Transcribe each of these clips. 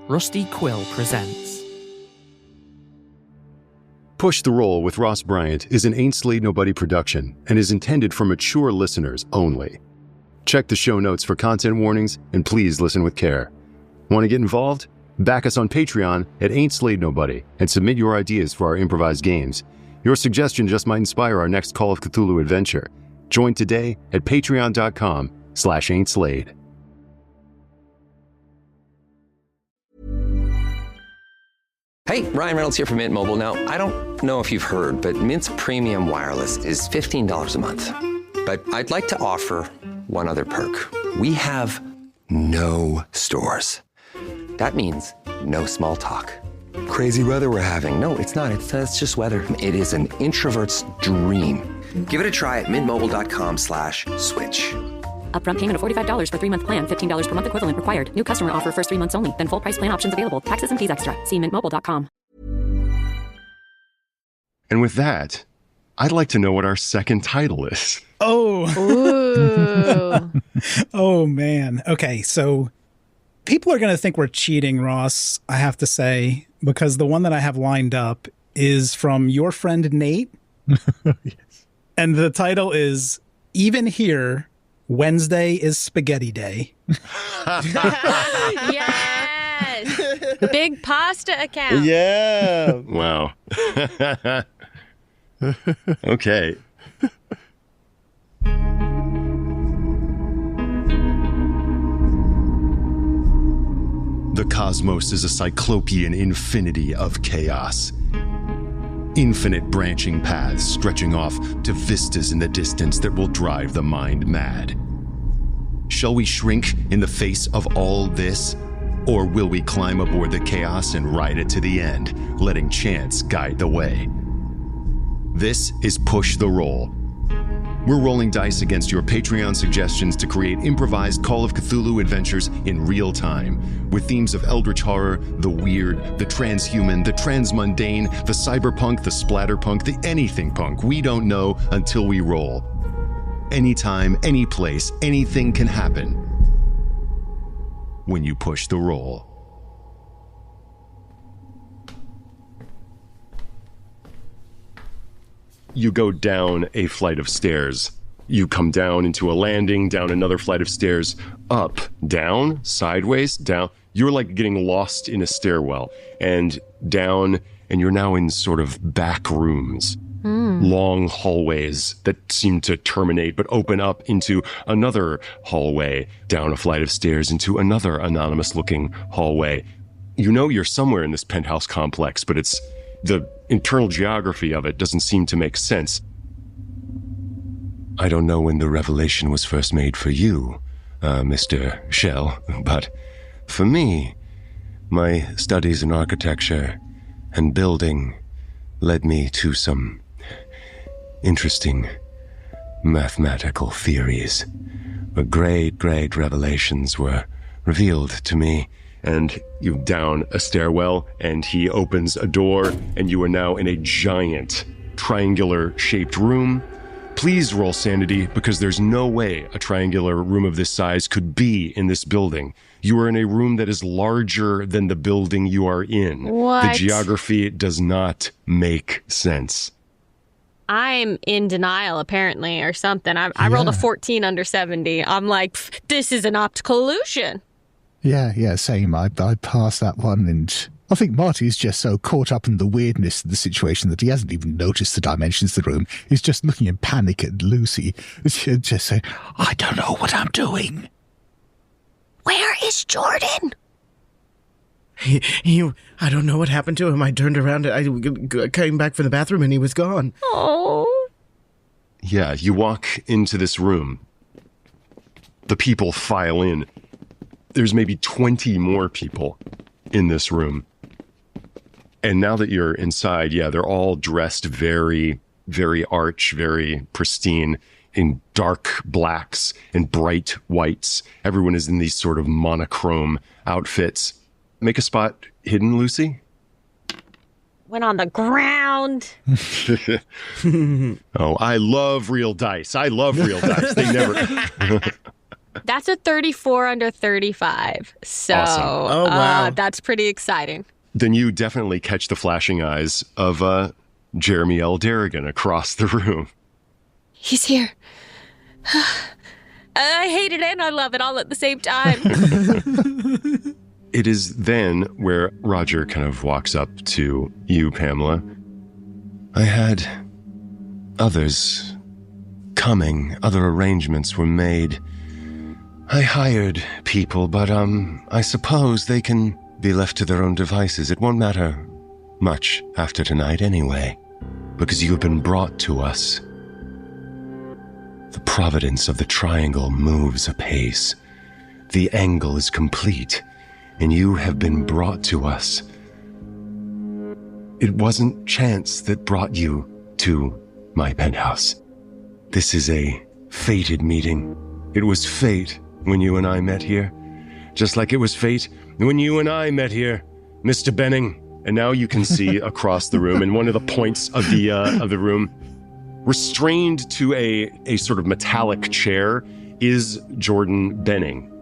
Rusty Quill presents. Push the Roll with Ross Bryant is an Ain't Slayed Nobody production and is intended for mature listeners only. Check the show notes for content warnings and please listen with care. Want to get involved? Back us on Patreon at Ain't Slayed Nobody and submit your ideas for our improvised games. Your suggestion just might inspire our next Call of Cthulhu adventure. Join today at patreon.com/ain'tslayed. Hey, Ryan Reynolds here from Mint Mobile. Now, I don't know if you've heard, but Mint's premium wireless is $15 a month. But I'd like to offer one other perk. We have no stores. That means no small talk. Crazy weather we're having. No, it's not. It's just weather. It is an introvert's dream. Give it a try at mintmobile.com/switch. Upfront payment of $45 for 3-month plan, $15 per month equivalent required. New customer offer first 3 months only. Then full price plan options available. Taxes and fees extra. See mintmobile.com. And with that, I'd like to know what our second title is. Oh. Oh, man. Okay, so people are going to think we're cheating, Ross, I have to say, because the one that I have lined up is from your friend Nate. Yes. And the title is Even Here, Wednesday is Spaghetti Day. Yes! The big pasta account. Yeah. Wow. Okay. The cosmos is a cyclopean infinity of chaos. Infinite branching paths stretching off to vistas in the distance that will drive the mind mad. Shall we shrink in the face of all this? Or will we climb aboard the chaos and ride it to the end, letting chance guide the way? This is Push the Roll. We're rolling dice against your Patreon suggestions to create improvised Call of Cthulhu adventures in real time, with themes of eldritch horror, the weird, the transhuman, the transmundane, the cyberpunk, the splatterpunk, the anything punk. We don't know until we roll. Anytime, any place, anything can happen when you push the roll. You go down a flight of stairs. You come down into a landing, down another flight of stairs, up, down, sideways, down. You're like getting lost in a stairwell and down, and you're now in sort of back rooms. Long hallways that seem to terminate but open up into another hallway, down a flight of stairs into another anonymous-looking hallway. You know you're somewhere in this penthouse complex, but it's the internal geography of it doesn't seem to make sense. I don't know when the revelation was first made for you, Mr. Shell, but for me, my studies in architecture and building led me to some interesting mathematical theories. But great revelations were revealed to me. And you down a stairwell, and he opens a door, and you are now in a giant triangular-shaped room. Please roll sanity, because there's no way a triangular room of this size could be in this building. You are in a room that is larger than the building you are in. What? The geography does not make sense. I'm in denial, apparently, or something. I rolled a 14 under 70. I'm like, this is an optical illusion. Yeah, same. I passed that one, and I think Marty's just so caught up in the weirdness of the situation that he hasn't even noticed the dimensions of the room. He's just looking in panic at Lucy, just saying, I don't know what I'm doing. Where is Jordan? I don't know what happened to him. I turned around, I came back from the bathroom, and he was gone. Oh. Yeah, you walk into this room. The people file in. There's maybe 20 more people in this room. And now that you're inside, yeah, they're all dressed very, very arch, very pristine, in dark blacks and bright whites. Everyone is in these sort of monochrome outfits. Make a spot hidden, Lucy. Went on the ground. Oh, I love real dice. They never... That's a 34 under 35. So Awesome. Oh, wow. That's pretty exciting. Then you definitely catch the flashing eyes of Jeremy L. Darrigan across the room. He's here. I hate it and I love it all at the same time. It is then where Roger kind of walks up to you, Pamela. I had others coming, other arrangements were made. I hired people, but I suppose they can be left to their own devices. It won't matter much after tonight anyway, because you have been brought to us. The providence of the triangle moves apace. The angle is complete, and you have been brought to us. It wasn't chance that brought you to my penthouse. This is a fated meeting. It was fate when you and I met here, just like it was fate when you and I met here, Mr. Benning. And now you can see across the room, in one of the points of the room, restrained to a sort of metallic chair, is Jordan Benning.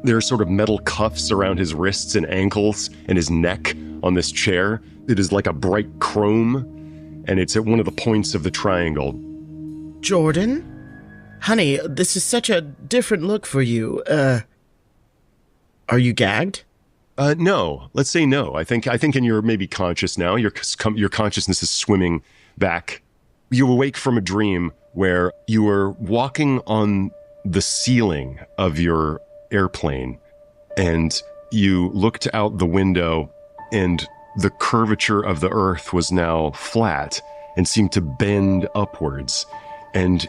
There are sort of metal cuffs around his wrists and ankles and his neck on this chair. It is like a bright chrome, and it's at one of the points of the triangle. Jordan? Honey, this is such a different look for you. Are you gagged? No. Let's say no. I think in your maybe conscious now. Your consciousness is swimming back. You awake from a dream where you were walking on the ceiling of your airplane, and you looked out the window, and the curvature of the earth was now flat and seemed to bend upwards. And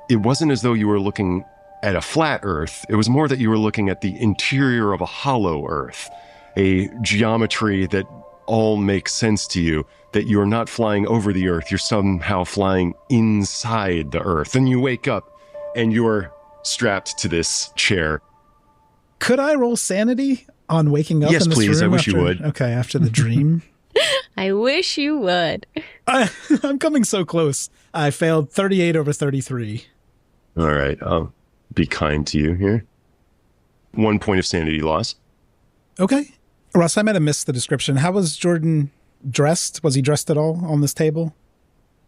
it wasn't as though you were looking at a flat earth. It was more that you were looking at the interior of a hollow earth, a geometry that all makes sense to you, that you're not flying over the earth, you're somehow flying inside the earth. And you wake up and you're strapped to this chair. Could I roll sanity on waking up Yes, in this please. room? I wish you would. Okay, after the dream. I wish you would. I'm coming so close. I failed 38 over 33. All right, I'll be kind to you here. 1 point of sanity loss. Okay. Russ, I might have missed the description. How was Jordan dressed? Was he dressed at all on this table?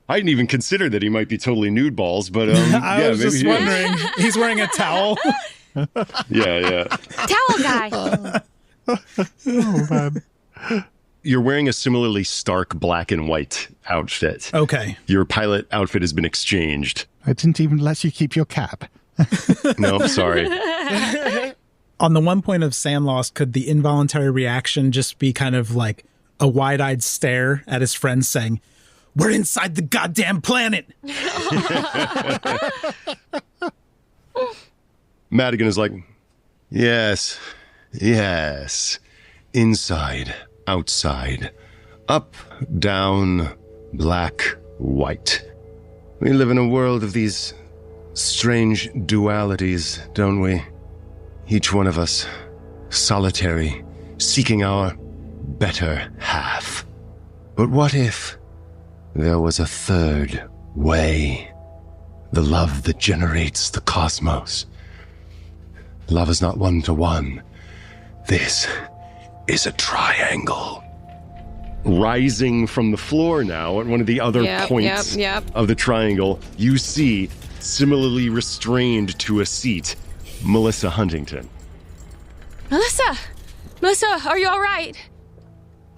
I didn't even consider that he might be totally nude balls, but I was just wondering. He's wearing a towel. Yeah. Towel guy. Oh, man. You're wearing a similarly stark black and white outfit. Okay. Your pilot outfit has been exchanged. I didn't even let you keep your cap. No, sorry. On the 1 point of sand loss, could the involuntary reaction just be kind of like a wide-eyed stare at his friends saying, "We're inside the goddamn planet"? Madigan is like, yes, inside, outside, up, down, black, white. We live in a world of these strange dualities, don't we? Each one of us, solitary, seeking our better half. But what if there was a third way? The love that generates the cosmos. Love is not one-to-one. This is a triangle. Rising from the floor now at one of the other points of the triangle, you see, similarly restrained to a seat, Melissa Huntington. Melissa, are you all right?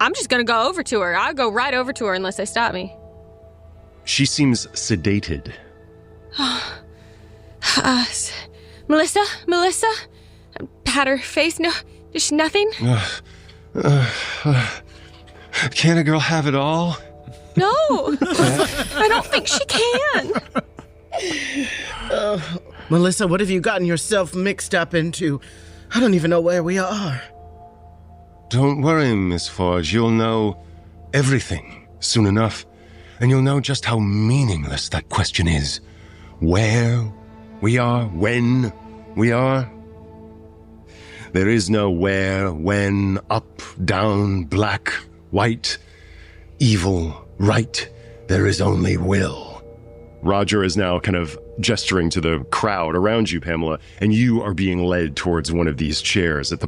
I'm just going to go over to her. I'll go right over to her unless they stop me. She seems sedated. Melissa? Pat her face. No, just nothing. Can't a girl have it all? No, I don't think she can. Melissa, what have you gotten yourself mixed up into? I don't even know where we are. Don't worry, Miss Forge. You'll know everything soon enough. And you'll know just how meaningless that question is. Where we are, when we are. There is no where, when, up, down, black, white, evil, right. There is only will. Roger is now kind of gesturing to the crowd around you, Pamela, and you are being led towards one of these chairs at the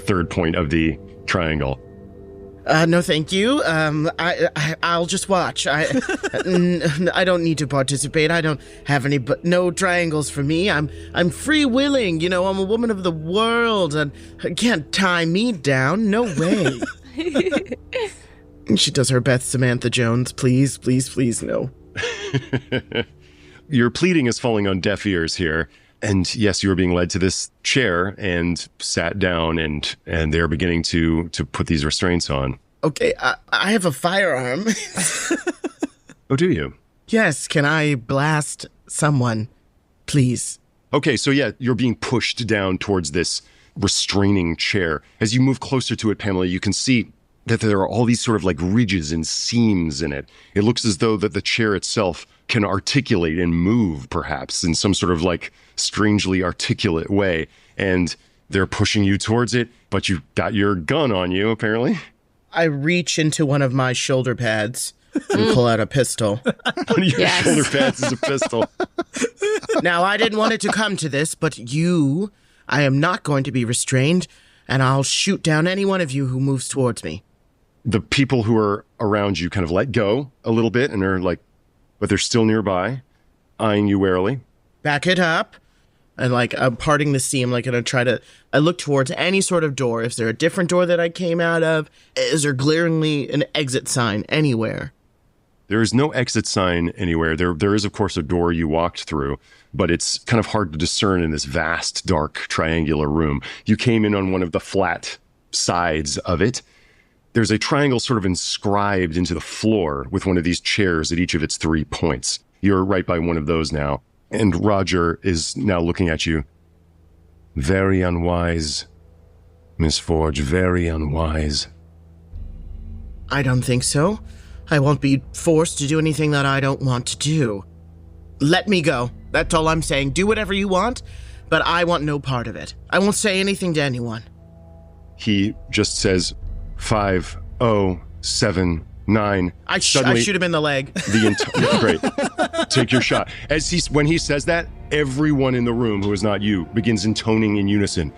third point of the triangle. No, thank you. I'll just watch. I don't need to participate. I don't have any, but no triangles for me. I'm free willing. I'm a woman of the world, and can't tie me down. No way. She does her Beth Samantha Jones. Please, please, please, no. Your pleading is falling on deaf ears here. And yes, you are being led to this chair and sat down, and they're beginning to put these restraints on. Okay, I have a firearm. Oh, do you? Yes, can I blast someone, please? Okay, so yeah, you're being pushed down towards this restraining chair. As you move closer to it, Pamela, you can see that there are all these sort of like ridges and seams in it. It looks as though that the chair itself can articulate and move, perhaps, in some sort of like strangely articulate way. And they're pushing you towards it, but you've got your gun on you, apparently. I reach into one of my shoulder pads and pull out a pistol. One of your shoulder pads is a pistol. Now, I didn't want it to come to this, but I am not going to be restrained, and I'll shoot down any one of you who moves towards me. The people who are around you kind of let go a little bit, and are like, but they're still nearby, eyeing you warily. Back it up. And I'm parting the seam, I look towards any sort of door. Is there a different door that I came out of? Is there glaringly an exit sign anywhere? There is no exit sign anywhere. There is, of course, a door you walked through, but it's kind of hard to discern in this vast, dark, triangular room. You came in on one of the flat sides of it. There's a triangle sort of inscribed into the floor with one of these chairs at each of its 3 points. You're right by one of those now. And Roger is now looking at you. Very unwise, Miss Forge, very unwise. I don't think so. I won't be forced to do anything that I don't want to do. Let me go. That's all I'm saying. Do whatever you want, but I want no part of it. I won't say anything to anyone. He just says 5, 0, 7, 9. I shoot him in the leg. Great. Take your shot. When he says that, everyone in the room who is not you begins intoning in unison.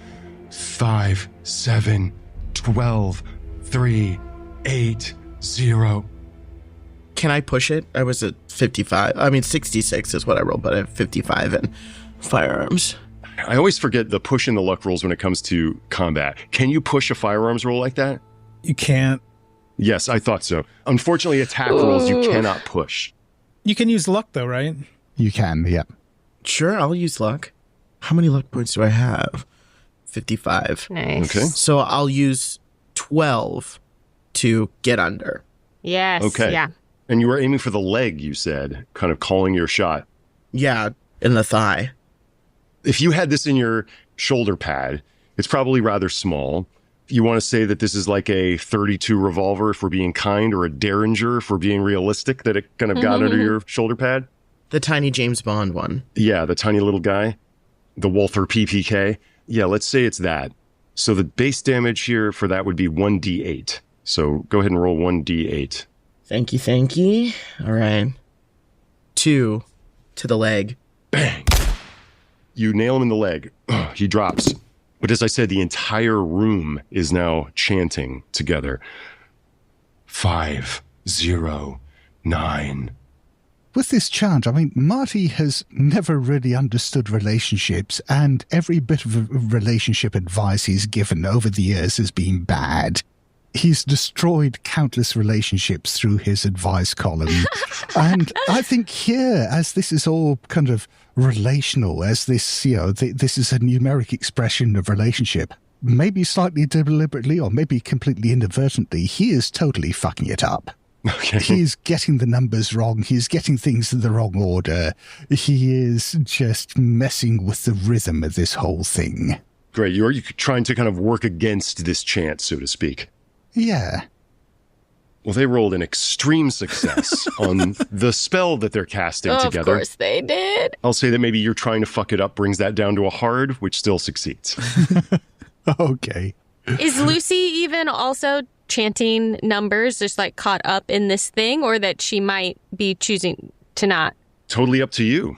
5, 7, 12, 3, 8, 0. Can I push it? I was at 55. 66 is what I rolled, but I have 55 in firearms. I always forget the push and the luck rules when it comes to combat. Can you push a firearms roll like that? You can't. Yes, I thought so. Unfortunately, attack rolls you cannot push. You can use luck, though, right? You can, yeah. Sure, I'll use luck. How many luck points do I have? 55. Nice. Okay. So I'll use 12 to get under. Yes. Okay. Yeah. And you were aiming for the leg, you said, kind of calling your shot. Yeah, in the thigh. If you had this in your shoulder pad, it's probably rather small. You want to say that this is like a 32 revolver if we're being kind, or a Derringer if we're being realistic, that it kind of got under your shoulder pad? The tiny James Bond one. Yeah, the tiny little guy. The Walther PPK. Yeah, let's say it's that. So the base damage here for that would be 1d8. So go ahead and roll 1d8. Thank you. All right. 2 to the leg. Bang! You nail him in the leg. He drops. But as I said, the entire room is now chanting together. 5, 0, 9. With this chant, Marty has never really understood relationships, and every bit of relationship advice he's given over the years has been bad. He's destroyed countless relationships through his advice column. And I think here, as this is all kind of relational, as this, this is a numeric expression of relationship, maybe slightly deliberately or maybe completely inadvertently, he is totally fucking it up. Okay. He's getting the numbers wrong. He's getting things in the wrong order. He is just messing with the rhythm of this whole thing. Great. You're trying to kind of work against this chant, so to speak. Yeah. Well, they rolled an extreme success on the spell that they're casting together. Of course they did. I'll say that maybe you're trying to fuck it up brings that down to a hard, which still succeeds. Okay. Is Lucy even also chanting numbers, just caught up in this thing, or that she might be choosing to not? Totally up to you.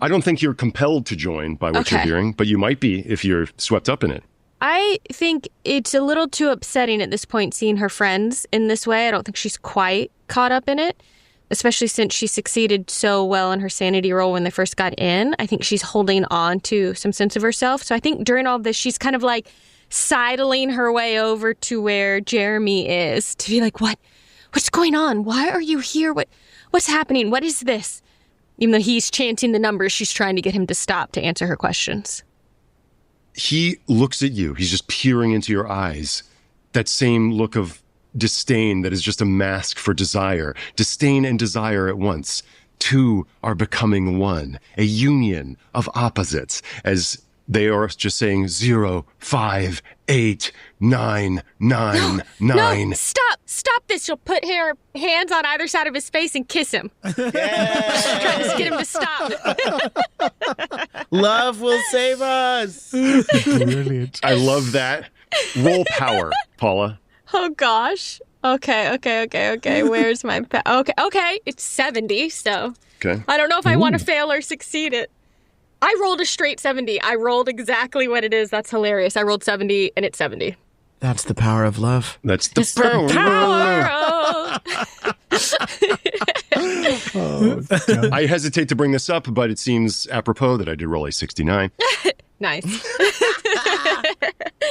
I don't think you're compelled to join by what you're hearing, but you might be if you're swept up in it. I think it's a little too upsetting at this point seeing her friends in this way. I don't think she's quite caught up in it, especially since she succeeded so well in her sanity roll when they first got in. I think she's holding on to some sense of herself. So I think during all this, she's kind of like sidling her way over to where Jeremy is to be like, what's going on? Why are you here? What's happening? What is this? Even though he's chanting the numbers, she's trying to get him to stop to answer her questions. He looks at you. He's just peering into your eyes. That same look of disdain that is just a mask for desire. Disdain and desire at once. Two are becoming one. A union of opposites as they are just saying 0, 5, 8, 9, 9, 9. No, stop this. She'll put her hands on either side of his face and kiss him. Trying to get him to stop. Love will save us. Brilliant. I love that. Roll power, Paula. Oh, gosh. Okay. Where's my... Okay. It's 70, so... Okay. I don't know if I want to fail or succeed it. I rolled a straight 70. I rolled exactly what it is. That's hilarious. I rolled 70, and it's 70. That's the power of love. That's the power of... I hesitate to bring this up, but it seems apropos that I did roll a 69. Nice.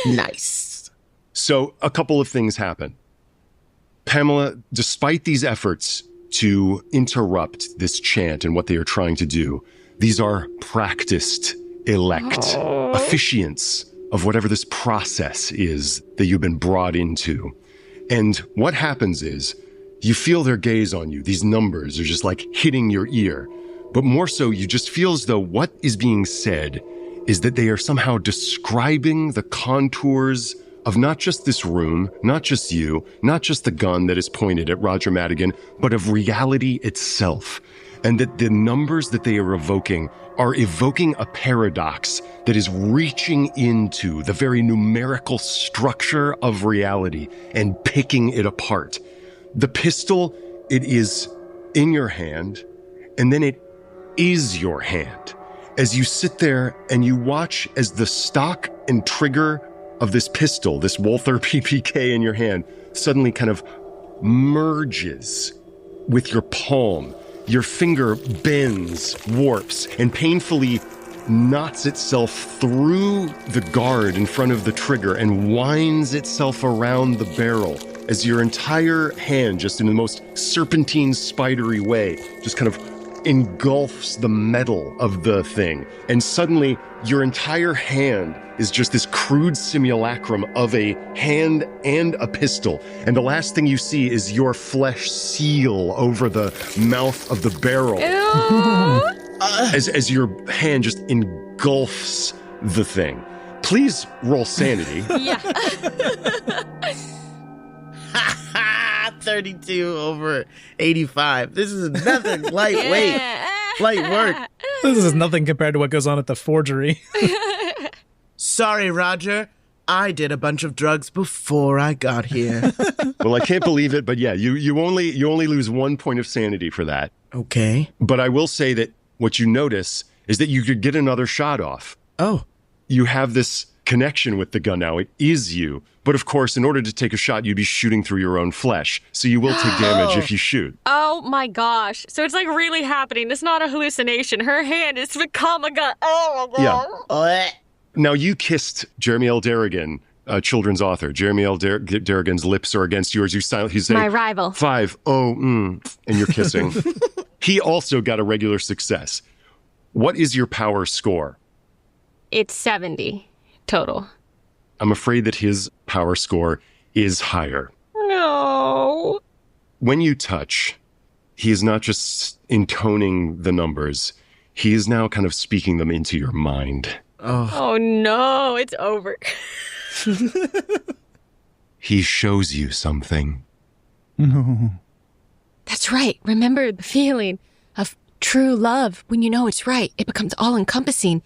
Nice. So a couple of things happen. Pamela, despite these efforts to interrupt this chant and what they are trying to do, these are practiced elect officiants of whatever this process is that you've been brought into. And what happens is you feel their gaze on you. These numbers are just like hitting your ear. But more so, you just feel as though what is being said is that they are somehow describing the contours of not just this room, not just you, not just the gun that is pointed at Roger Madigan, but of reality itself. And that the numbers that they are evoking a paradox that is reaching into the very numerical structure of reality and picking it apart. The pistol, it is in your hand, and then it is your hand. As you sit there and you watch as the stock and trigger of this pistol, this Walther PPK in your hand, suddenly kind of merges with your palm. Your finger bends, warps, and painfully knots itself through the guard in front of the trigger and winds itself around the barrel as your entire hand, just in the most serpentine, spidery way, just kind of engulfs the metal of the thing. And suddenly, your entire hand is just this crude simulacrum of a hand and a pistol. And the last thing you see is your flesh seal over the mouth of the barrel. As your hand just engulfs the thing. Please roll sanity. Yeah. 32 over 85. This is nothing. Lightweight. Yeah. Light work. This is nothing compared to what goes on at the forgery. Sorry, Roger. I did a bunch of drugs before I got here. Well, I can't believe it, but yeah, you only lose 1 point of sanity for that. Okay. But I will say that what you notice is that you could get another shot off. Oh. You have this connection with the gun now. It is you. But of course, in order to take a shot, you'd be shooting through your own flesh. So you will take damage if you shoot. Oh my gosh. So it's like really happening. It's not a hallucination. Her hand has become a gun. Oh my god. Yeah. Now, you kissed Jeremy L. Darrigan, a children's author. Jeremy L. Darrigan's lips are against yours. He's saying, my rival. 5, and you're kissing. He also got a regular success. What is your power score? It's 70 total. I'm afraid that his power score is higher. No. When you touch, he is not just intoning the numbers. He is now kind of speaking them into your mind. Oh no, it's over. He shows you something. No. That's right. Remember the feeling of true love. When you know it's right, it becomes all-encompassing,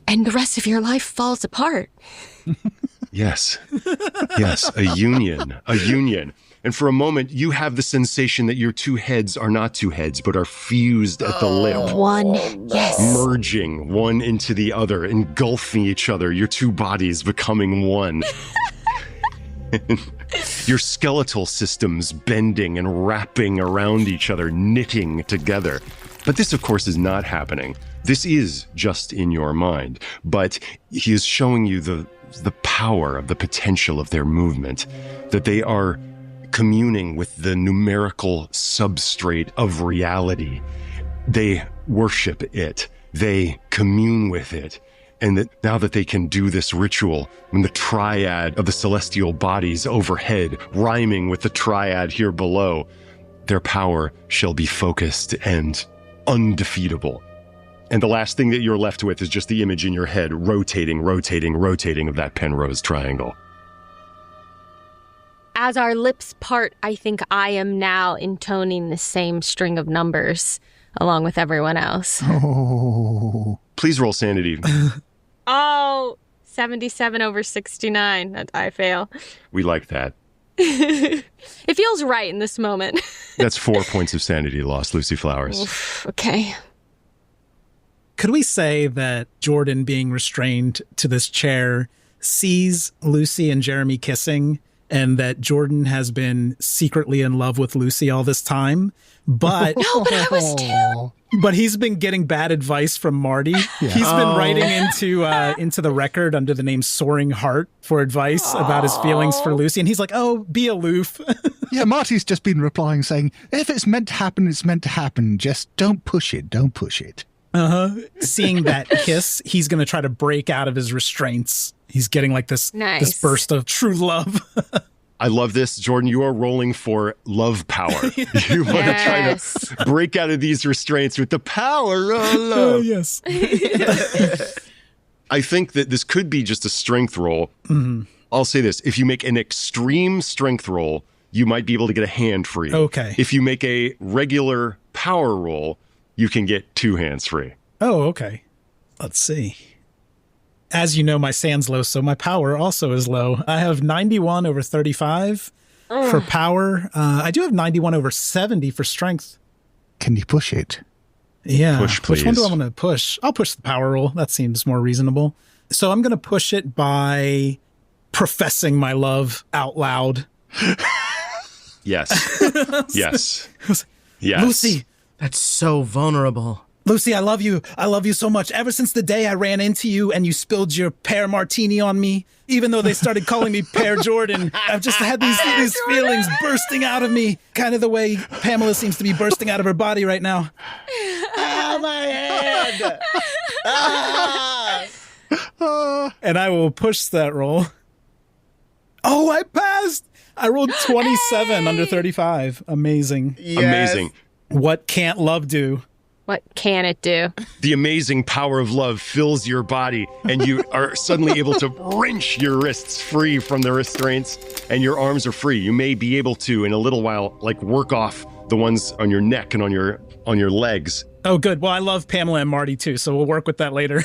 and the rest of your life falls apart. Yes. Yes, a union. And for a moment, you have the sensation that your two heads are not two heads, but are fused at the lip. One. Yes. Merging one into the other, engulfing each other, your two bodies becoming one. Your skeletal systems bending and wrapping around each other, knitting together. But this, of course, is not happening. This is just in your mind. But he is showing you the power of the potential of their movement, that they are communing with the numerical substrate of reality. They worship it. They commune with it. And that now that they can do this ritual, when the triad of the celestial bodies overhead, rhyming with the triad here below, their power shall be focused and undefeatable. And the last thing that you're left with is just the image in your head, rotating of that Penrose triangle. As our lips part, I think I am now intoning the same string of numbers along with everyone else. Oh. Please roll sanity. 77 over 69. I fail. We like that. It feels right in this moment. That's 4 points of sanity lost, Lucy Flowers. Oof, okay. Could we say that Jordan, being restrained to this chair, sees Lucy and Jeremy kissing, and that Jordan has been secretly in love with Lucy all this time, but No, but I was too. But he's been getting bad advice from Marty. He's been writing into the record under the name Soaring Heart for advice about his feelings for Lucy. And he's like, oh, be aloof. Yeah, Marty's just been replying saying, if it's meant to happen, it's meant to happen. Just don't push it. Don't push it. Seeing that kiss, he's going to try to break out of his restraints. He's getting like this burst of true love. I love this. Jordan, you are rolling for love power. You want to try to break out of these restraints with the power of love. Yes. I think that this could be just a strength roll. Mm-hmm. I'll say this. If you make an extreme strength roll, you might be able to get a hand free. Okay. If you make a regular power roll, you can get 2 hands free. Oh, okay. Let's see. As you know, my sand's low, so my power also is low. I have 91 over 35 for power. I do have 91 over 70 for strength. Can you push it? Yeah. Push, please. Which one do I want to push? I'll push the power roll. That seems more reasonable. So I'm going to push it by professing my love out loud. Yes. Yes. Yes. Lucy. That's so vulnerable. Lucy, I love you. I love you so much. Ever since the day I ran into you and you spilled your pear martini on me, even though they started calling me Pear Jordan, I've just had these feelings bursting out of me, kind of the way Pamela seems to be bursting out of her body right now. Ah, my head! And I will push that roll. Oh, I passed! I rolled 27 under 35. Amazing. Yes. Amazing. What can't love do? What can it do? The amazing power of love fills your body, and you are suddenly able to wrench your wrists free from the restraints, and your arms are free. You may be able to, in a little while, like work off the ones on your neck and on your legs. Oh, good. Well, I love Pamela and Marty, too, so we'll work with that later.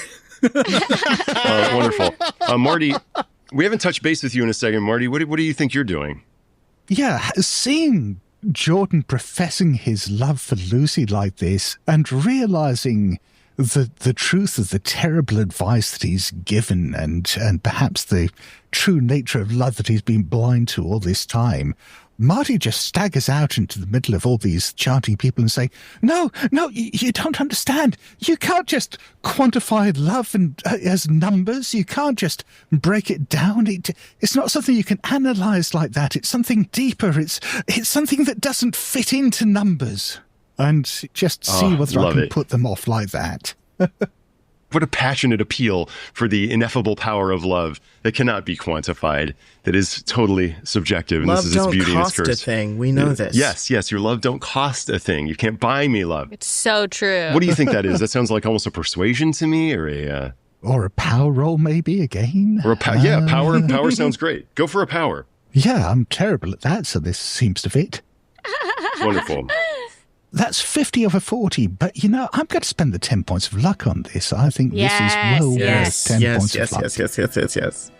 Wonderful. Marty, we haven't touched base with you in a second. Marty, what do you think you're doing? Yeah, seeing Jordan professing his love for Lucy like this and realizing the truth of the terrible advice that he's given and perhaps the true nature of love that he's been blind to all this time, Marty just staggers out into the middle of all these chanting people and saying, no, you don't understand. You can't just quantify love as numbers. You can't just break it down. It's not something you can analyze like that. It's something deeper. It's something that doesn't fit into numbers. And just see whether I can put them off like that. What a passionate appeal for the ineffable power of love that cannot be quantified, that is totally subjective. And Love this is its don't beauty and its cost a curse. thing. We know this. Yes, your love don't cost a thing. You can't buy me love. It's so true. What do you think that is? That sounds like almost a persuasion to me, or a... Or a power roll, maybe, again? Or power sounds great. Go for a power. Yeah, I'm terrible at that, so this seems to fit. Wonderful. That's 50 over 40, but, I'm going to spend the 10 points of luck on this. I think this is well worth 10 points of luck. Yes.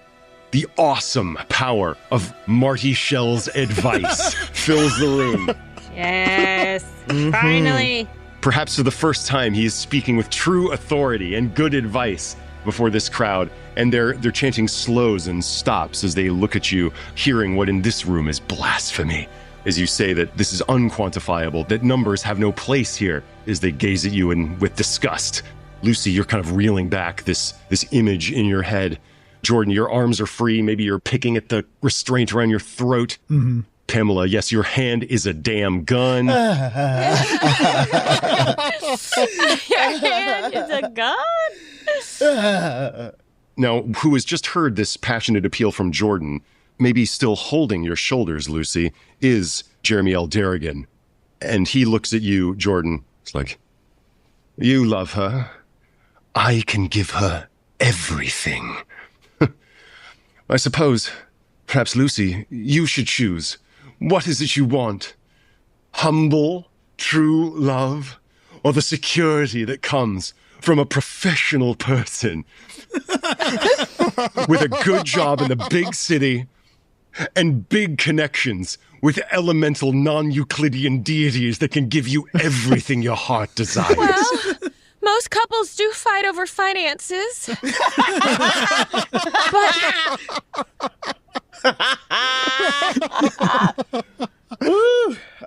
The awesome power of Marty Shell's advice fills the room. Yes, finally. Perhaps for the first time, he is speaking with true authority and good advice before this crowd, and they're chanting slows and stops as they look at you, hearing what in this room is blasphemy. As you say that this is unquantifiable, that numbers have no place here, as they gaze at you with disgust. Lucy, you're kind of reeling back this image in your head. Jordan, your arms are free. Maybe you're picking at the restraint around your throat. Mm-hmm. Pamela, yes, your hand is a damn gun. Your hand is a gun? Now, who has just heard this passionate appeal from Jordan, maybe still holding your shoulders, Lucy, is Jeremy L. Derrigan. And he looks at you, Jordan. It's like, you love her. I can give her everything. I suppose, perhaps, Lucy, you should choose. What is it you want? Humble, true love, or the security that comes from a professional person with a good job in the big city and big connections with elemental non-Euclidean deities that can give you everything your heart desires? Well, most couples do fight over finances.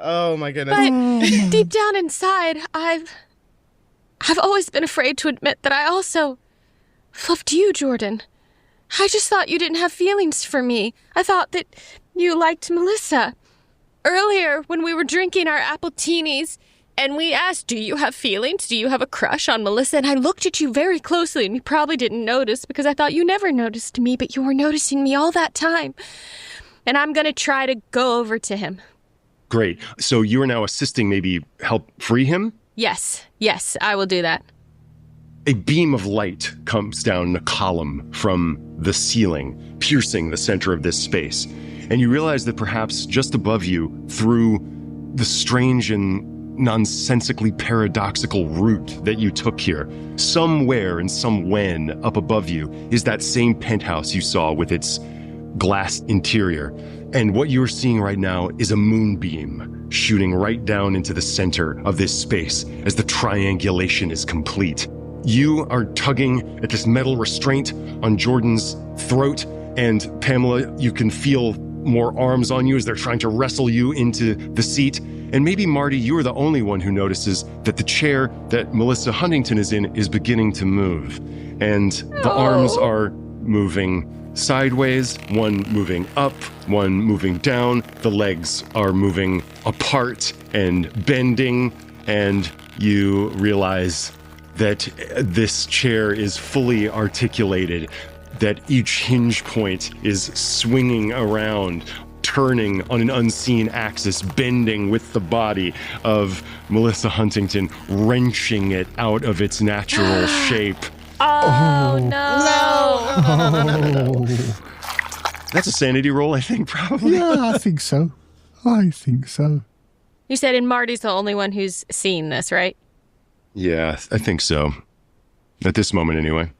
Oh my goodness. But deep down inside, I've always been afraid to admit that I also loved you, Jordan. I just thought you didn't have feelings for me. I thought that you liked Melissa. Earlier, when we were drinking our appletinis, and we asked, do you have feelings? Do you have a crush on Melissa? And I looked at you very closely, and you probably didn't notice because I thought you never noticed me, but you were noticing me all that time. And I'm going to try to go over to him. Great. So you are now assisting, maybe help free him? Yes, I will do that. A beam of light comes down a column from the ceiling, piercing the center of this space. And you realize that perhaps just above you, through the strange and nonsensically paradoxical route that you took here, somewhere and somewhen up above you is that same penthouse you saw with its glass interior. And what you're seeing right now is a moonbeam shooting right down into the center of this space as the triangulation is complete. You are tugging at this metal restraint on Jordan's throat, and Pamela, you can feel more arms on you as they're trying to wrestle you into the seat. And maybe, Marty, you are the only one who notices that the chair that Melissa Huntington is in is beginning to move. And the arms are moving sideways, one moving up, one moving down. The legs are moving apart and bending, and you realize that this chair is fully articulated, that each hinge point is swinging around, turning on an unseen axis, bending with the body of Melissa Huntington, wrenching it out of its natural shape. Oh, no. That's a sanity roll, I think, probably. Yeah, I think so. You said, and Marty's the only one who's seen this, right? Yeah, I think so. At this moment, anyway.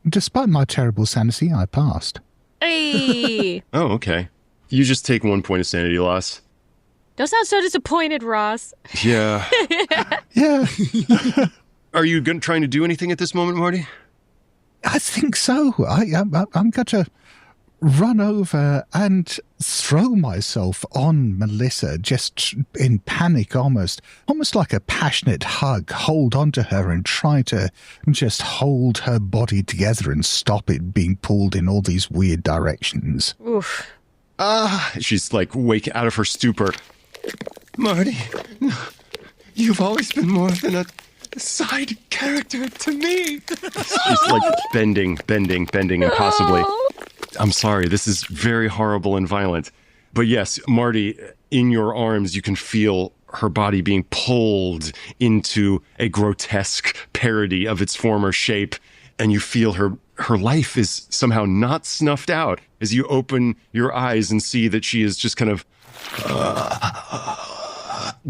Despite my terrible sanity, I passed. Hey! Oh, okay. You just take 1 point of sanity loss. Don't sound so disappointed, Ross. Yeah. Yeah. Are you trying to do anything at this moment, Marty? I think so. I'm going to run over and throw myself on Melissa, just in panic almost like a passionate hug, hold onto her and try to just hold her body together and stop it being pulled in all these weird directions. Oof. She's like waking out of her stupor. Marty, you've always been more than a side character to me. She's like bending impossibly. I'm sorry, this is very horrible and violent. But yes, Marty, in your arms, you can feel her body being pulled into a grotesque parody of its former shape. And you feel her life is somehow not snuffed out as you open your eyes and see that she is just kind of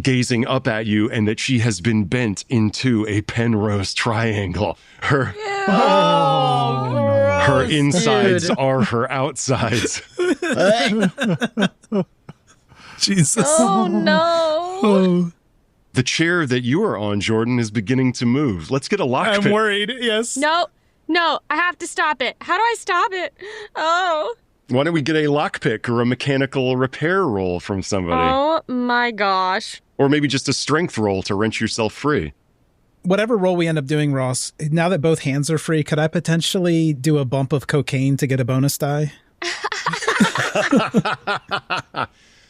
gazing up at you, and that she has been bent into a Penrose triangle. Her Her insides are her outsides. Jesus. Oh, no. The chair that you are on, Jordan, is beginning to move. Let's get a lockpick. I'm worried. Yes. No, I have to stop it. How do I stop it? Oh. Why don't we get a lockpick or a mechanical repair roll from somebody? Oh, my gosh. Or maybe just a strength roll to wrench yourself free. Whatever roll we end up doing, Ross, now that both hands are free, could I potentially do a bump of cocaine to get a bonus die?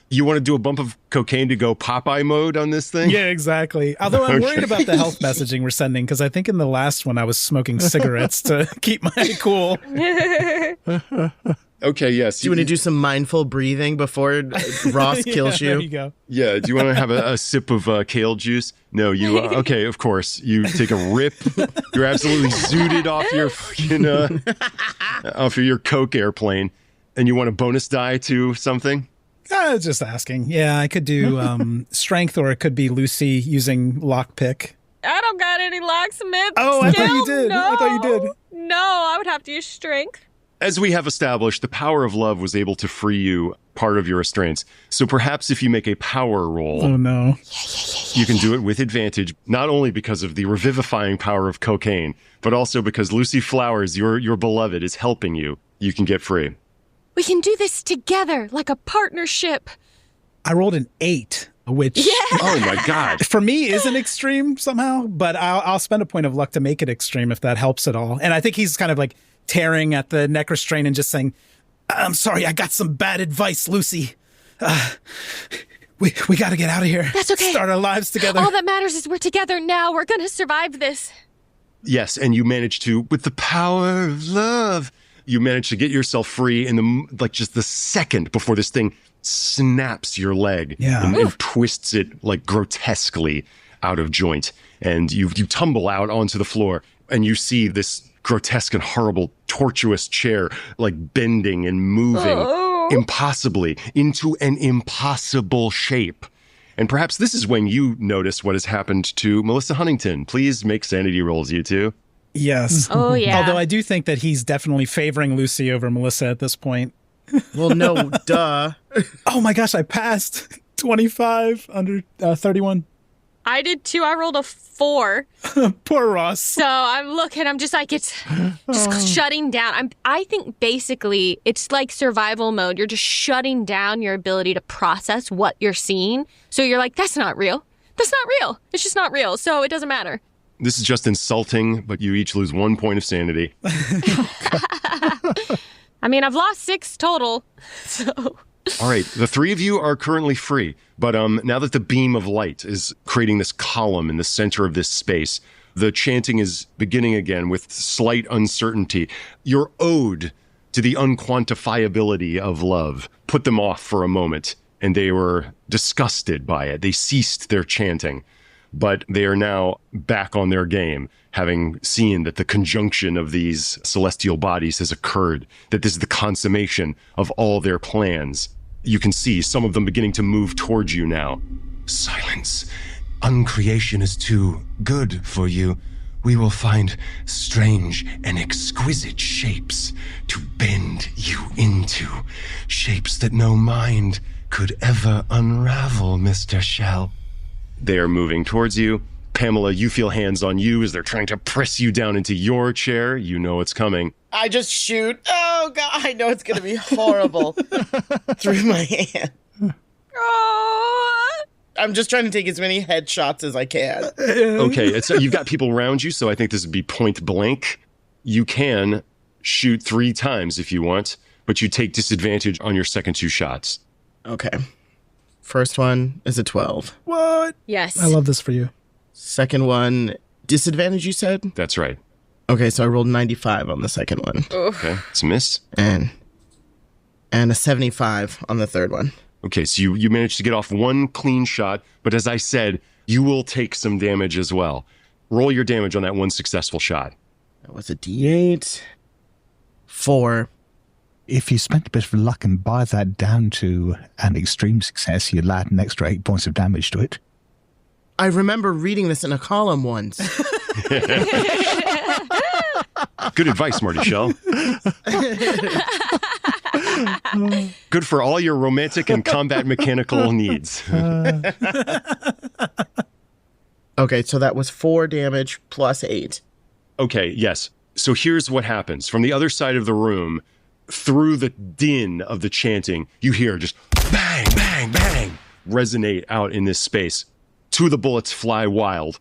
You want to do a bump of cocaine to go Popeye mode on this thing? Yeah, exactly. Although I'm worried about the health messaging we're sending, because I think in the last one I was smoking cigarettes to keep my cool. Okay, yes. Do you want to do some mindful breathing before Ross kills you? There you go. Yeah, do you want to have a sip of kale juice? No, you, okay, of course. You take a rip. You're absolutely zooted off your fucking, off of your Coke airplane. And you want a bonus die to something? Just asking. Yeah, I could do strength, or it could be Lucy using lockpick. I don't got any locksmith. Oh, I thought you did. No. I thought you did. No, I would have to use strength. As we have established, the power of love was able to free you part of your restraints. So perhaps if you make a power roll, Oh, no. you can do it with advantage, not only because of the revivifying power of cocaine, but also because Lucy Flowers, your beloved, is helping you. You can get free. We can do this together, like a partnership. I rolled an 8, which Oh my God. for me isn't extreme somehow, but I'll spend a point of luck to make it extreme if that helps at all. And I think he's kind of like tearing at the neck restraint and just saying, I'm sorry, I got some bad advice, Lucy. We got to get out of here. That's okay. Start our lives together. All that matters is we're together now. We're going to survive this. Yes, and you managed to, with the power of love, you managed to get yourself free in just the second before this thing snaps your leg and twists it like grotesquely out of joint. And you tumble out onto the floor and you see this grotesque and horrible, tortuous chair like bending and moving impossibly into an impossible shape. And perhaps this is when you notice what has happened to Melissa Huntington. Please make sanity rolls, you two. Yes. Oh, yeah. Although I do think that he's definitely favoring Lucy over Melissa at this point. Well, no, duh. Oh my gosh, I passed 25 under 31. I did too. I rolled a 4. Poor Ross. So I'm just like, it's just shutting down. I think basically it's like survival mode. You're just shutting down your ability to process what you're seeing. So you're like, that's not real. That's not real. It's just not real. So it doesn't matter. This is just insulting, but you each lose 1 point of sanity. I mean, I've lost 6 total. So. All right, the 3 of you are currently free, but now that the beam of light is creating this column in the center of this space, the chanting is beginning again with slight uncertainty. Your ode to the unquantifiability of love put them off for a moment, and they were disgusted by it. They ceased their chanting, but they are now back on their game, having seen that the conjunction of these celestial bodies has occurred, that this is the consummation of all their plans. You can see some of them beginning to move towards you now. Silence. Uncreation is too good for you. We will find strange and exquisite shapes to bend you into. Shapes that no mind could ever unravel, Mr. Shell. They are moving towards you. Pamela, you feel hands on you as they're trying to press you down into your chair. You know it's coming. I just shoot. Oh, God, I know it's going to be horrible. Through my hand. Oh. I'm just trying to take as many headshots as I can. Okay, you've got people around you, so I think this would be point blank. You can shoot 3 times if you want, but you take disadvantage on your second 2 shots. Okay. First one is a 12. What? Yes. I love this for you. Second one, disadvantage, you said? That's right. Okay, so I rolled 95 on the second one. Okay, it's a miss. And a 75 on the third one. Okay, so you managed to get off 1 clean shot, but as I said, you will take some damage as well. Roll your damage on that 1 successful shot. That was a D8. 4. If you spent a bit of luck and buy that down to an extreme success, you'd add an extra 8 points of damage to it. I remember reading this in a column once. Good advice, Marty Shell. Good for all your romantic and combat mechanical needs. Okay, so that was 4 damage plus 8. Okay, yes. So here's what happens. From the other side of the room, through the din of the chanting, you hear just bang, bang, bang resonate out in this space. 2 of the bullets fly wild.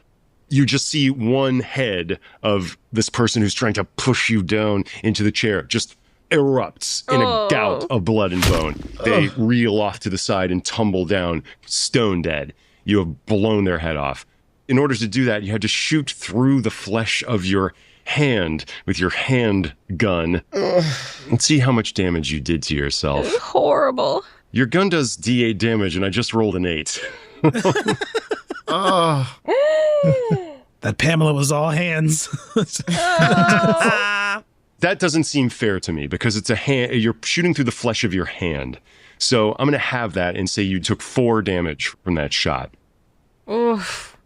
You just see one head of this person who's trying to push you down into the chair just erupts in a gout of blood and bone. They reel off to the side and tumble down, stone dead. You have blown their head off. In order to do that, you had to shoot through the flesh of your hand with your hand gun and see how much damage you did to yourself. Horrible. Your gun does D8 damage, and I just rolled an 8. Oh. That Pamela was all hands. That doesn't seem fair to me because it's a hand. You're shooting through the flesh of your hand. So I'm going to have that and say you took 4 damage from that shot. Oof.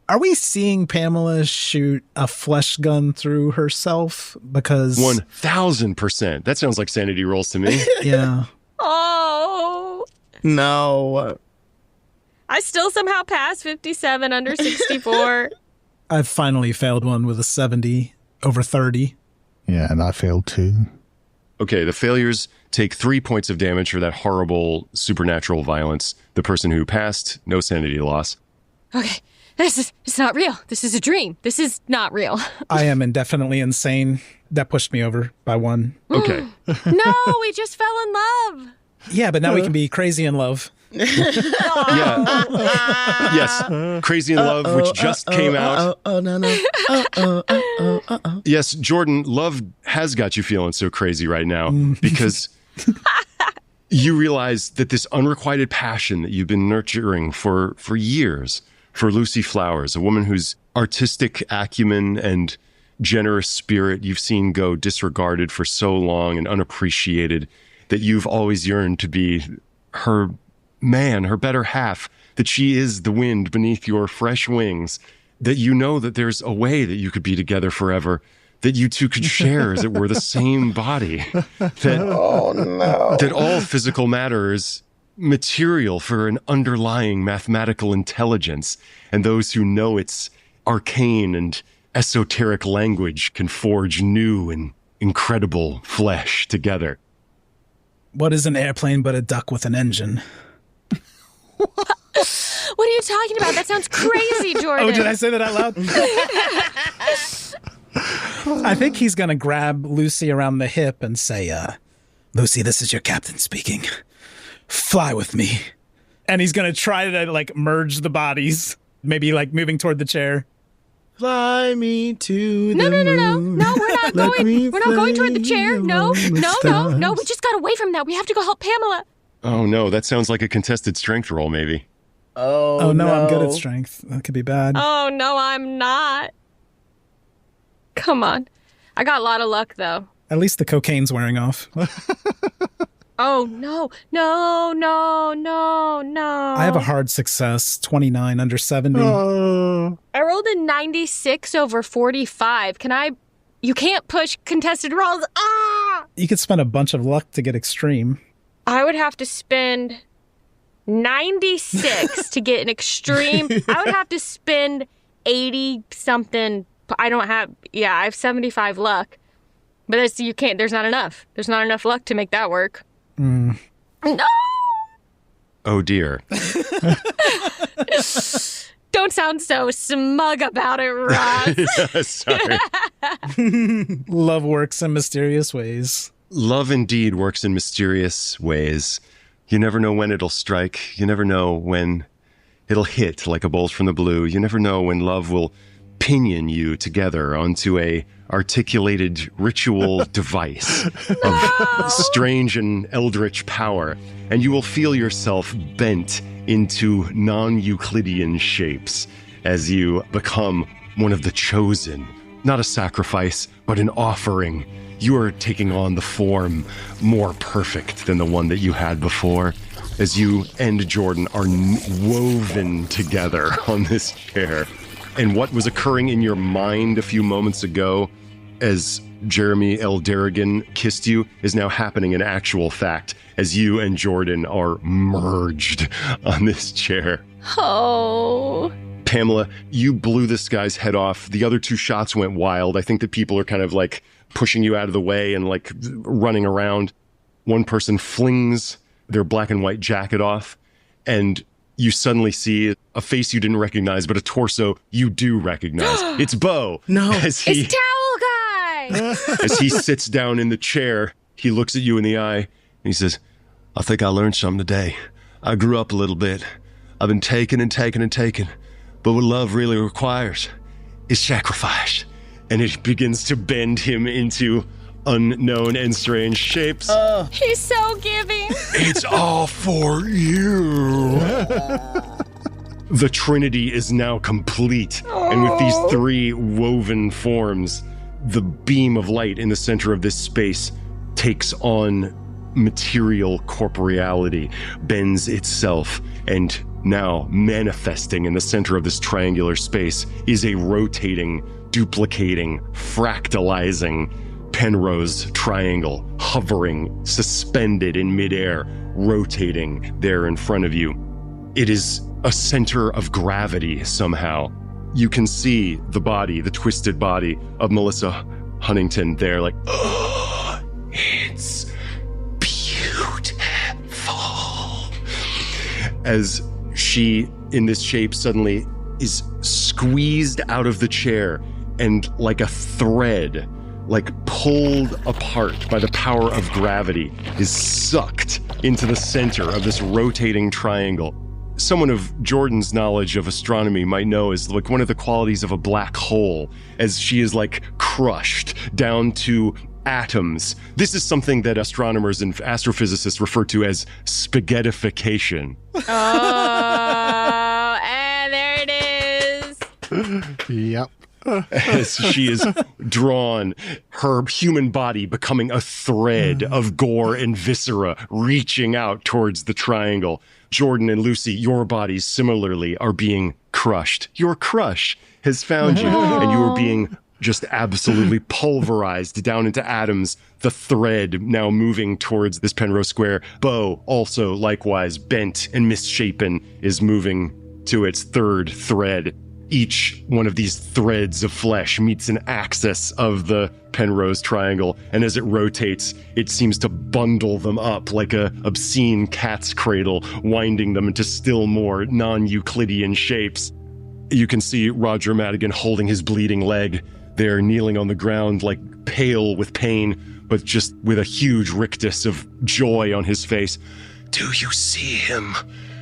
Are we seeing Pamela shoot a flesh gun through herself? Because 1,000%. That sounds like sanity rolls to me. Yeah. Oh. No. I still somehow passed 57 under 64. I've finally failed one with a 70 over 30. Yeah, and I failed too. Okay, the failures take 3 points of damage for that horrible supernatural violence. The person who passed, no sanity loss. Okay. It's not real. This is a dream. This is not real. I am indefinitely insane. That pushed me over by 1. Okay. No, we just fell in love. Yeah, but now we can be crazy in love. Yeah. Yes. Crazy in Love, which just came out. Yes, Jordan, love has got you feeling so crazy right now because you realize that this unrequited passion that you've been nurturing for years for Lucy Flowers, a woman whose artistic acumen and generous spirit you've seen go disregarded for so long and unappreciated, that you've always yearned to be her man, her better half, that she is the wind beneath your fresh wings, that you know that there's a way that you could be together forever, that you two could share, as it were, the same body, that all physical matter is material for an underlying mathematical intelligence, and those who know its arcane and esoteric language can forge new and incredible flesh together. What is an airplane but a duck with an engine? What are you talking about? That sounds crazy, Jordan. Oh, did I say that out loud? I think he's going to grab Lucy around the hip and say, Lucy, this is your captain speaking. Fly with me. And he's going to try to, merge the bodies. Maybe, moving toward the chair. Fly me to the moon. No, we're not going. We're not going toward the chair. No. We just got away from that. We have to go help Pamela. Oh, no, that sounds like a contested strength roll, maybe. Oh, no, I'm good at strength. That could be bad. Oh, no, I'm not. Come on. I got a lot of luck, though. At least the cocaine's wearing off. Oh, no. I have a hard success, 29 under 70. I rolled a 96 over 45. You can't push contested rolls. You could spend a bunch of luck to get extreme. I would have to spend 96 to get an extreme. I would have to spend 80 something. I have 75 luck. But there's not enough. There's not enough luck to make that work. No! Oh, dear. Don't sound so smug about it, Ross. Sorry. Love works in mysterious ways. Love indeed works in mysterious ways. You never know when it'll strike. You never know when it'll hit like a bolt from the blue. You never know when love will pinion you together onto a articulated ritual device of strange and eldritch power, and you will feel yourself bent into non-Euclidean shapes as you become one of the chosen. Not a sacrifice, but an offering. You are taking on the form more perfect than the one that you had before, as you and Jordan are woven together on this chair. And what was occurring in your mind a few moments ago as Jeremy L. Derrigan kissed you is now happening in actual fact as you and Jordan are merged on this chair. Oh. Pamela, you blew this guy's head off. The other 2 shots went wild. I think that people are kind of like pushing you out of the way and like running around. One person flings their black and white jacket off, and you suddenly see a face you didn't recognize, but a torso you do recognize. It's Bo. No. It's Towel Guy! As he sits down in the chair, he looks at you in the eye, and he says, I think I learned something today. I grew up a little bit. I've been taken and taken and taken. But what love really requires is sacrifice. And it begins to bend him into unknown and strange shapes. He's so giving. It's all for you. The Trinity is now complete. And with these 3 woven forms, the beam of light in the center of this space takes on material corporeality, bends itself, and now manifesting in the center of this triangular space is a rotating, duplicating, fractalizing Penrose triangle, hovering, suspended in midair, rotating there in front of you. It is a center of gravity somehow. You can see the body, the twisted body of Melissa Huntington there, like, oh, it's beautiful. As she, in this shape, suddenly is squeezed out of the chair and like a thread, like pulled apart by the power of gravity, is sucked into the center of this rotating triangle. Someone of Jordan's knowledge of astronomy might know is like one of the qualities of a black hole, as she is like crushed down to atoms. This is something that astronomers and astrophysicists refer to as spaghettification. Oh, and there it is. Yep. As she is drawn, her human body becoming a thread of gore and viscera reaching out towards the triangle. Jordan and Lucy, your bodies similarly are being crushed. Your crush has found you, and you are being just absolutely pulverized down into atoms, the thread now moving towards this Penrose Square. Bo, also likewise bent and misshapen, is moving to its 3rd thread. Each one of these threads of flesh meets an axis of the Penrose triangle, and as it rotates, it seems to bundle them up like a obscene cat's cradle, winding them into still more non-Euclidean shapes. You can see Roger Madigan holding his bleeding leg there, kneeling on the ground, like pale with pain, but just with a huge rictus of joy on his face. Do you see him?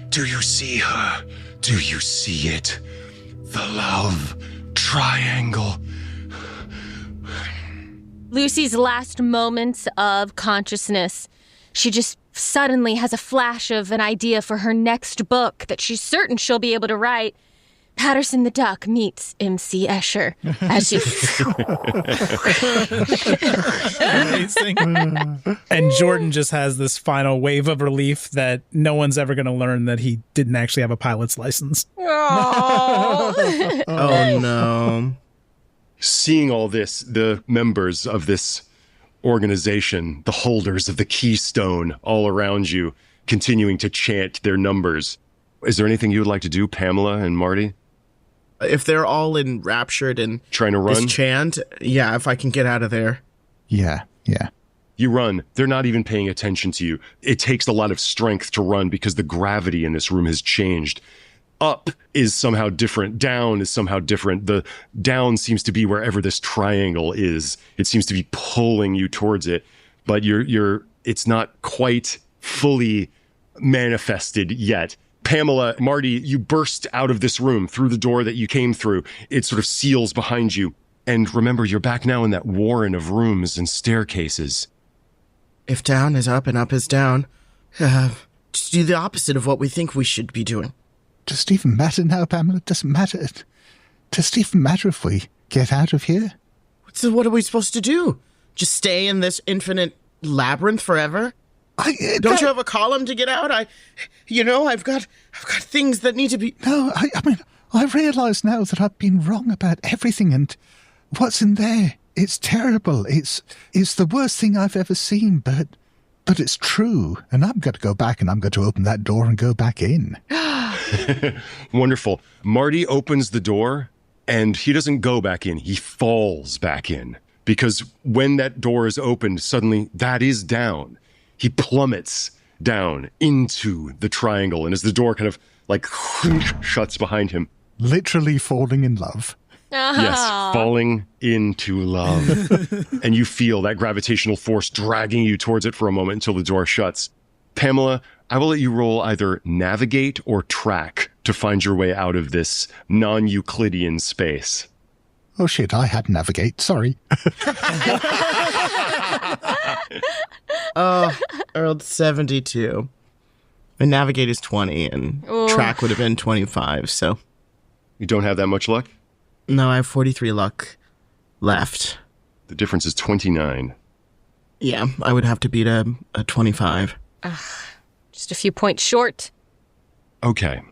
Do you see her? Do you see it? The love triangle. Lucy's last moments of consciousness. She just suddenly has a flash of an idea for her next book that she's certain she'll be able to write. Patterson the Duck meets MC Escher as she... And Jordan just has this final wave of relief that no one's ever going to learn that he didn't actually have a pilot's license. Oh, Oh, no. Seeing all this, the members of this organization, the holders of the keystone all around you, continuing to chant their numbers. Is there anything you would like to do, Pamela and Marty? If they're all enraptured in Trying to run? this chant, yeah, if I can get out of there. Yeah. You run. They're not even paying attention to you. It takes a lot of strength to run because the gravity in this room has changed. Up is somehow different. Down is somehow different. The down seems to be wherever this triangle is. It seems to be pulling you towards it, but it's not quite fully manifested yet. Pamela, Marty, you burst out of this room through the door that you came through. It sort of seals behind you. And remember, you're back now in that warren of rooms and staircases. If down is up and up is down, just do the opposite of what we think we should be doing. Does it even matter now, Pamela? It doesn't matter. Does it even matter if we get out of here? So what are we supposed to do? Just stay in this infinite labyrinth forever? Don't you have a column to get out? I've got things that need to be... No, I mean, I realise now that I've been wrong about everything, and what's in there It's terrible. It's the worst thing I've ever seen, but it's true. And I'm going to go back and I'm going to open that door and go back in. Wonderful. Marty opens the door and he doesn't go back in. He falls back in because when that door is opened, suddenly that is down. He plummets down into the triangle. And as the door kind of like shuts behind him. Literally falling in love. Yes, falling into love. And you feel that gravitational force dragging you towards it for a moment until the door shuts. Pamela, I will let you roll either navigate or track to find your way out of this non-Euclidean space. Oh shit, I had navigate, sorry. Oh, I rolled 72. And navigate is 20, and track would have been 25, so. You don't have that much luck? No, I have 43 luck left. The difference is 29. Yeah, I would have to beat a 25. Just a few points short. Okay.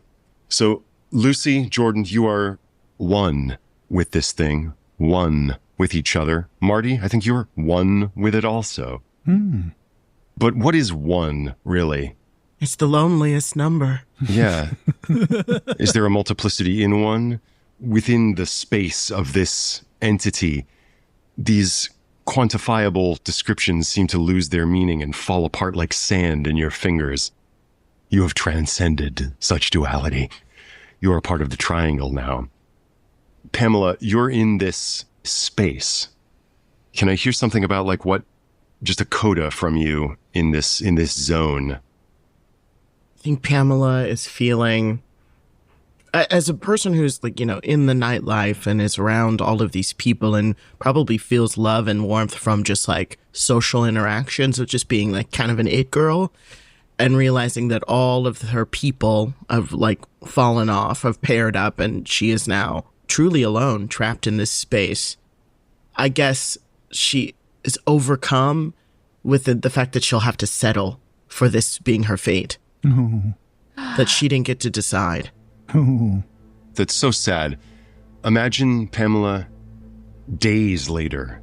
So, Lucy, Jordan, you are one with this thing, one with each other. Marty, I think you're one with it also. But what is one, really? It's the loneliest number. Yeah. Is there a multiplicity in one? Within the space of this entity, these quantifiable descriptions seem to lose their meaning and fall apart like sand in your fingers. You have transcended such duality. You are a part of the triangle now. Pamela, you're in this space. Can I hear something about like what, just a coda from you in this zone? I think Pamela is feeling, as a person who's like, in the nightlife and is around all of these people and probably feels love and warmth from just like social interactions of just being like kind of an it girl and realizing that all of her people have like fallen off, have paired up, and she is now truly alone, trapped in this space. I guess she is overcome with the fact that she'll have to settle for this being her fate. That she didn't get to decide. That's so sad. Imagine Pamela days later,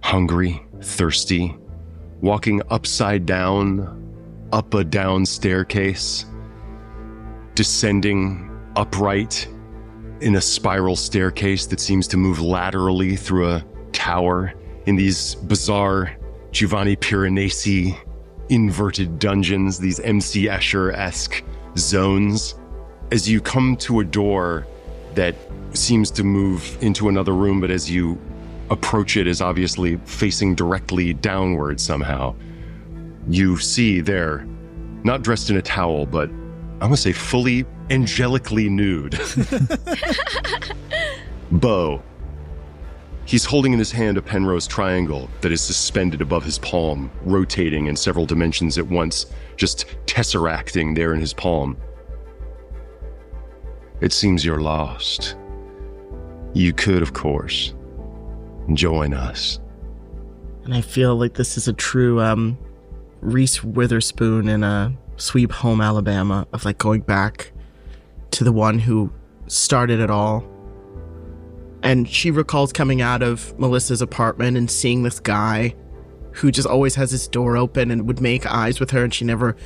hungry, thirsty, walking upside down, up a down staircase, descending upright in a spiral staircase that seems to move laterally through a tower in these bizarre Giovanni Piranesi inverted dungeons, these MC Escher-esque zones. As you come to a door that seems to move into another room, but as you approach it is obviously facing directly downward somehow, you see there, not dressed in a towel, but I'm going to say fully angelically nude, Bo. He's holding in his hand a Penrose triangle that is suspended above his palm, rotating in several dimensions at once, just tesseracting there in his palm. It seems you're lost. You could, of course, join us. And I feel like this is a true Reese Witherspoon in a Sweet Home Alabama of like going back to the one who started it all. And she recalls coming out of Melissa's apartment and seeing this guy who just always has his door open and would make eyes with her, and she never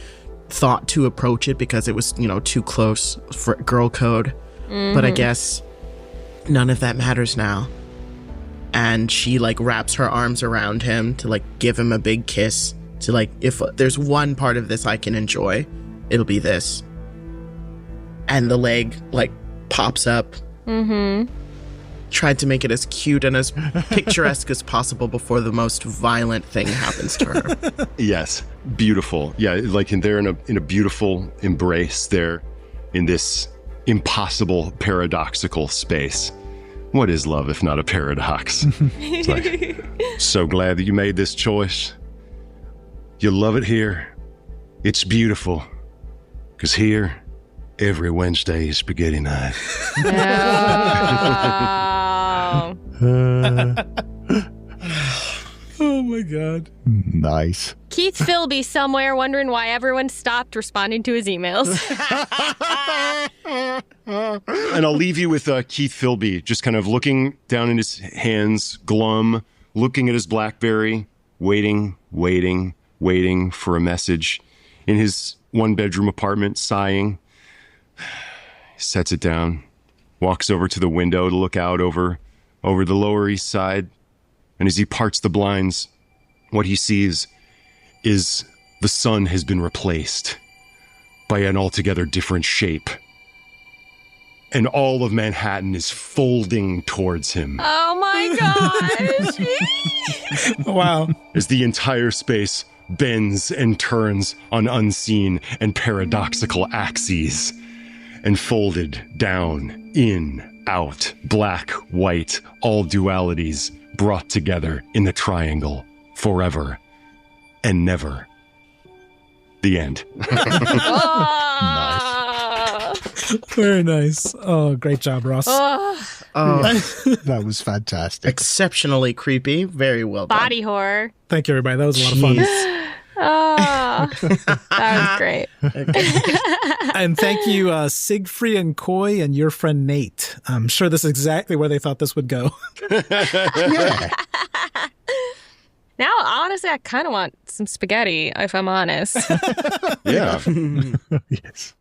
thought to approach it because it was, too close for girl code. But I guess none of that matters now. And she like wraps her arms around him to like give him a big kiss, to like, if there's one part of this I can enjoy, it'll be this. And the leg like pops up. Tried to make it as cute and as picturesque as possible before the most violent thing happens to her. Yes, beautiful. Yeah, like they're in a beautiful embrace. They're in this impossible, paradoxical space. What is love if not a paradox? It's like, so glad that you made this choice. You love it here. It's beautiful. Because here, every Wednesday is spaghetti night. Oh my God. Nice. Keith Philby somewhere wondering why everyone stopped responding to his emails. And I'll leave you with Keith Philby, just kind of looking down in his hands, glum, looking at his BlackBerry, waiting for a message. In his one-bedroom apartment, sighing. He sets it down, walks over to the window to look out over the Lower East Side. And as he parts the blinds, what he sees is the sun has been replaced by an altogether different shape. And all of Manhattan is folding towards him. Oh my gosh! Wow. As the entire space bends and turns on unseen and paradoxical axes, and folded down, in, out, black, white, all dualities brought together in the triangle, forever and never. The end. Oh. Very nice. Oh, great job, Ross. That was fantastic. Exceptionally creepy. Very well done. Body horror. Thank you, everybody. That was a lot of fun. Oh, that was great. And thank you, Siegfried and Coy and your friend Nate. I'm sure this is exactly where they thought this would go. Yeah. Now, honestly, I kind of want some spaghetti, if I'm honest. Yeah. Yes.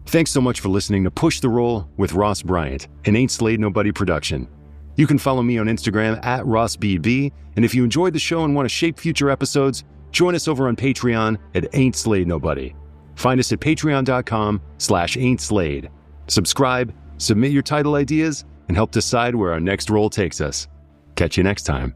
Thanks so much for listening to Push the Roll with Ross Bryant, an Ain't Slayed Nobody production. You can follow me on Instagram at RossBB, and if you enjoyed the show and want to shape future episodes, join us over on Patreon at Ain't Slayed Nobody. Find us at patreon.com/Ain't Slayed. Subscribe, submit your title ideas, and help decide where our next roll takes us. Catch you next time.